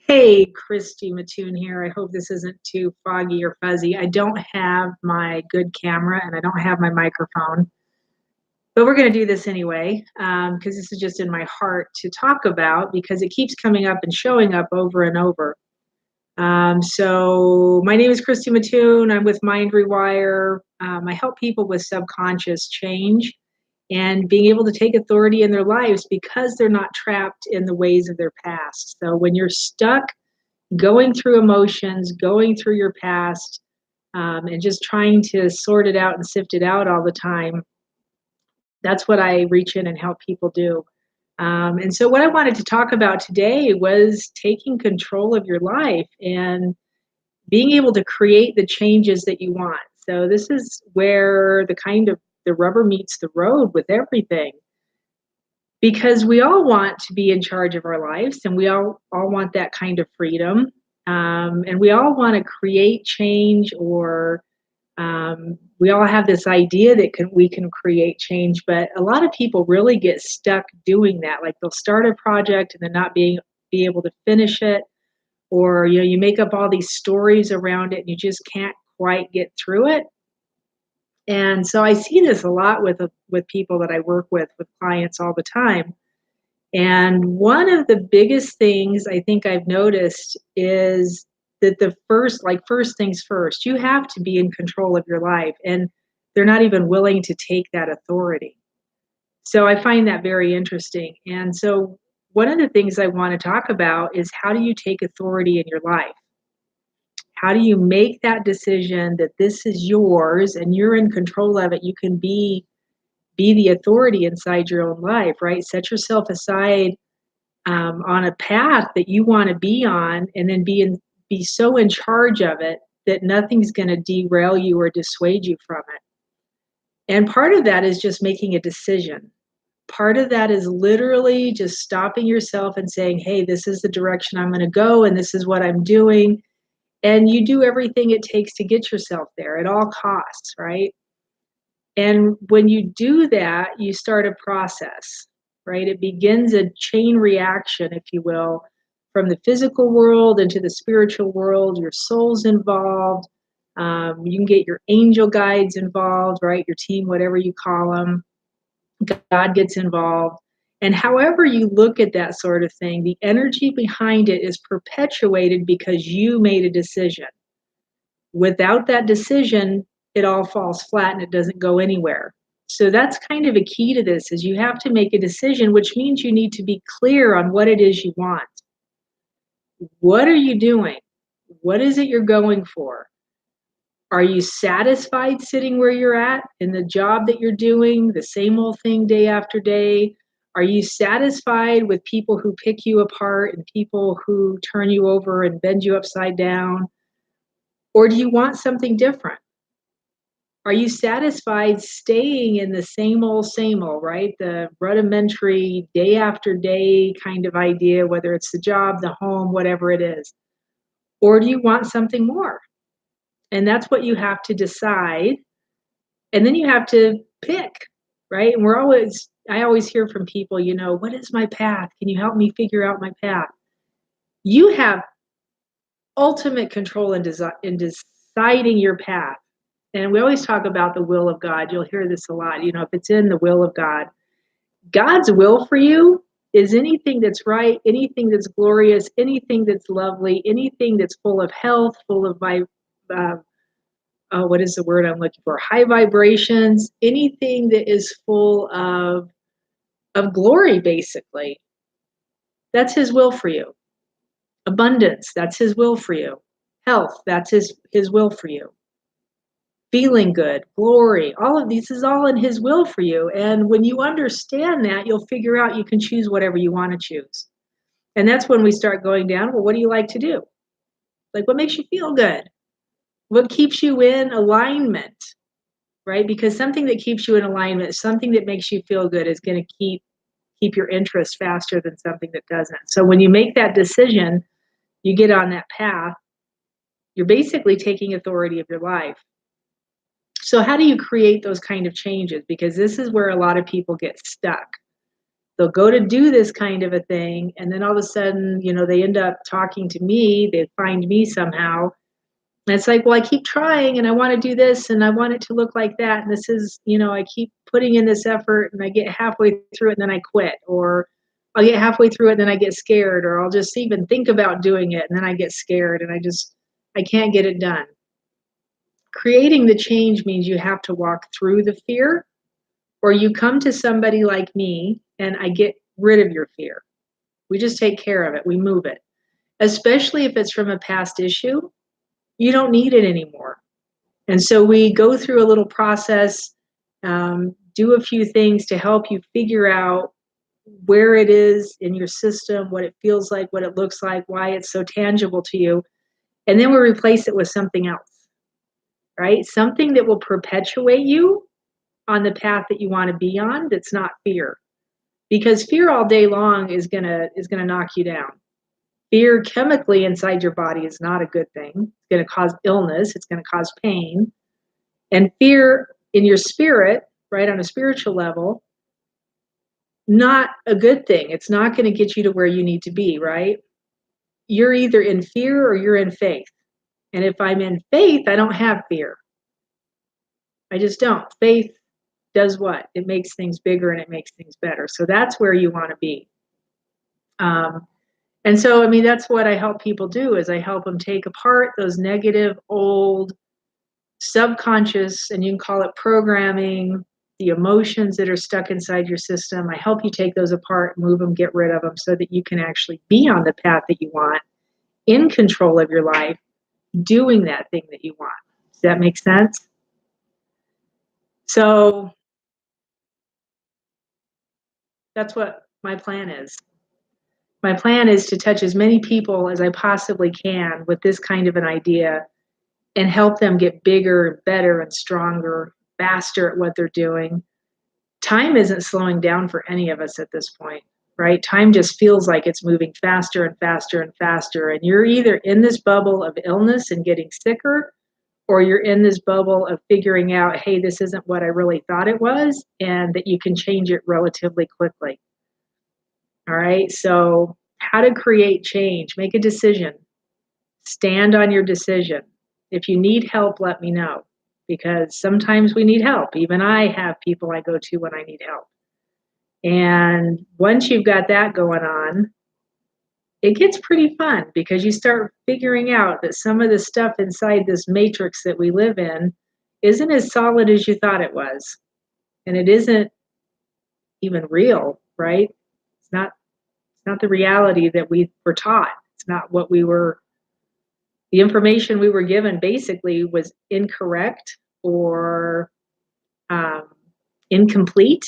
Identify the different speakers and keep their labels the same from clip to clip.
Speaker 1: Hey, Christy Mattoon here. I hope this isn't too foggy or fuzzy. I don't have my good camera and I don't have my microphone, but we're going to do this anyway because this is just in my heart to talk about because it keeps coming up and showing up over and over. So my name is Christy Mattoon. I'm with Rewire. I help people with subconscious change and being able to take authority in their lives because they're not trapped in the ways of their past. So when you're stuck going through emotions, going through your past, and just trying to sort it out and sift it out all the time, that's what I reach in and help people do. And so, what I wanted to talk about today was taking control of your life and being able to create the changes that you want. So, this is where the rubber meets the road with everything because we all want to be in charge of our lives and we all want that kind of freedom. And we all want to create change or we all have this idea that we can create change, but a lot of people really get stuck doing that. Like they'll start a project and then not be able to finish it, or you make up all these stories around it and you just can't quite get through it. And so I see this a lot with people that I work with clients all the time. And one of the biggest things I think I've noticed is that first things first, you have to be in control of your life. And they're not even willing to take that authority. So I find that very interesting. And so one of the things I want to talk about is how do you take authority in your life? How do you make that decision that this is yours and you're in control of it? You can be the authority inside your own life, right? Set yourself aside on a path that you want to be on, and then be so in charge of it that nothing's going to derail you or dissuade you from it. And part of that is just making a decision. Part of that is literally just stopping yourself and saying, hey, this is the direction I'm going to go, and this is what I'm doing. And you do everything it takes to get yourself there at all costs, right? And when you do that, you start a process, right? It begins a chain reaction, if you will, from the physical world into the spiritual world. Your soul's involved. You can get your angel guides involved, right? Your team, whatever you call them. God gets involved. And however you look at that sort of thing, the energy behind it is perpetuated because you made a decision. Without that decision, it all falls flat and it doesn't go anywhere. So that's kind of a key to this is you have to make a decision, which means you need to be clear on what it is you want. What are you doing? What is it you're going for? Are you satisfied sitting where you're at in the job that you're doing, the same old thing day after day? Are you satisfied with people who pick you apart and people who turn you over and bend you upside down? Or do you want something different? Are you satisfied staying in the same old, right? The rudimentary day after day kind of idea, whether it's the job, the home, whatever it is? Or do you want something more? And that's what you have to decide. And then you have to pick, right? And I always hear from people, what is my path? Can you help me figure out my path? You have ultimate control in deciding your path. And we always talk about the will of God. You'll hear this a lot. If it's in the will of God, God's will for you is anything that's right, anything that's glorious, anything that's lovely, anything that's full of health, full of what is the word I'm looking for? High vibrations, anything that is full of glory, basically. That's his will for you. Abundance, that's his will for you. Health, that's his will for you. Feeling good, glory, all of these is all in his will for you. And when you understand that, you'll figure out you can choose whatever you want to choose. And that's when we start going down, well, what do you like to do? Like, what makes you feel good? What keeps you in alignment, right? Because something that keeps you in alignment, something that makes you feel good is going to keep your interest faster than something that doesn't. So when you make that decision, you get on that path, you're basically taking authority of your life. So how do you create those kind of changes? Because this is where a lot of people get stuck. they'll go to do this kind of a thing, and then all of a sudden, they end up talking to me, they find me somehow. And it's like, well, I keep trying and I want to do this and I want it to look like that. And this is, I keep putting in this effort and I get halfway through it and then I quit. Or I'll get halfway through it and then I get scared. Or I'll just even think about doing it and then I get scared and I can't get it done. Creating the change means you have to walk through the fear, or you come to somebody like me and I get rid of your fear. We just take care of it. We move it. Especially if it's from a past issue, you don't need it anymore. And so we go through a little process, do a few things to help you figure out where it is in your system, what it feels like, what it looks like, why it's so tangible to you. And then we replace it with something else, right? Something that will perpetuate you on the path that you want to be on, that's not fear. Because fear all day long is gonna knock you down. Fear chemically inside your body is not a good thing. It's going to cause illness. It's going to cause pain. And fear in your spirit, right, on a spiritual level, not a good thing. It's not going to get you to where you need to be, right? You're either in fear or you're in faith. And if I'm in faith, I don't have fear. I just don't. Faith does what? It makes things bigger and it makes things better. So that's where you want to be. And so, that's what I help people do, is I help them take apart those negative, old, subconscious, and you can call it programming, the emotions that are stuck inside your system. I help you take those apart, move them, get rid of them so that you can actually be on the path that you want, in control of your life, doing that thing that you want. Does that make sense? So that's what my plan is. My plan is to touch as many people as I possibly can with this kind of an idea and help them get bigger, better, and stronger, faster at what they're doing. Time isn't slowing down for any of us at this point, right? Time just feels like it's moving faster and faster and faster. And you're either in this bubble of illness and getting sicker, or you're in this bubble of figuring out, hey, this isn't what I really thought it was, and that you can change it relatively quickly. All right, so how to create change? Make a decision. Stand on your decision. If you need help, let me know, because sometimes we need help. Even I have people I go to when I need help. And once you've got that going on, it gets pretty fun, because you start figuring out that some of the stuff inside this matrix that we live in isn't as solid as you thought it was. And it isn't even real, right? It's not the reality that we were taught. It's not what the information we were given basically was incorrect or incomplete.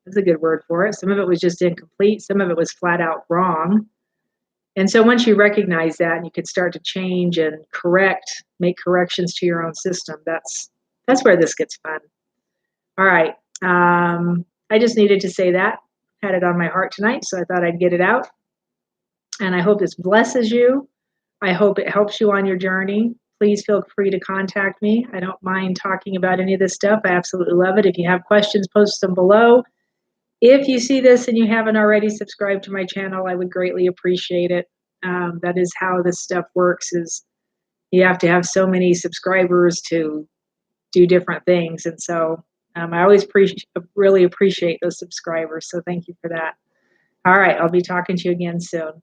Speaker 1: That's a good word for it. Some of it was just incomplete. Some of it was flat out wrong. And so once you recognize that and you can start to change and make corrections to your own system, that's where this gets fun. All right. I just needed to say that. Had it on my heart tonight, so I thought I'd get it out. And I hope this blesses you. I hope it helps you on your journey. Please feel free to contact me. I don't mind talking about any of this stuff. I absolutely love it. If you have questions, post them below. If you see this and you haven't already subscribed to my channel, I would greatly appreciate it. That is how this stuff works, is you have to have so many subscribers to do different things. And so I always really appreciate those subscribers. So thank you for that. All right, I'll be talking to you again soon.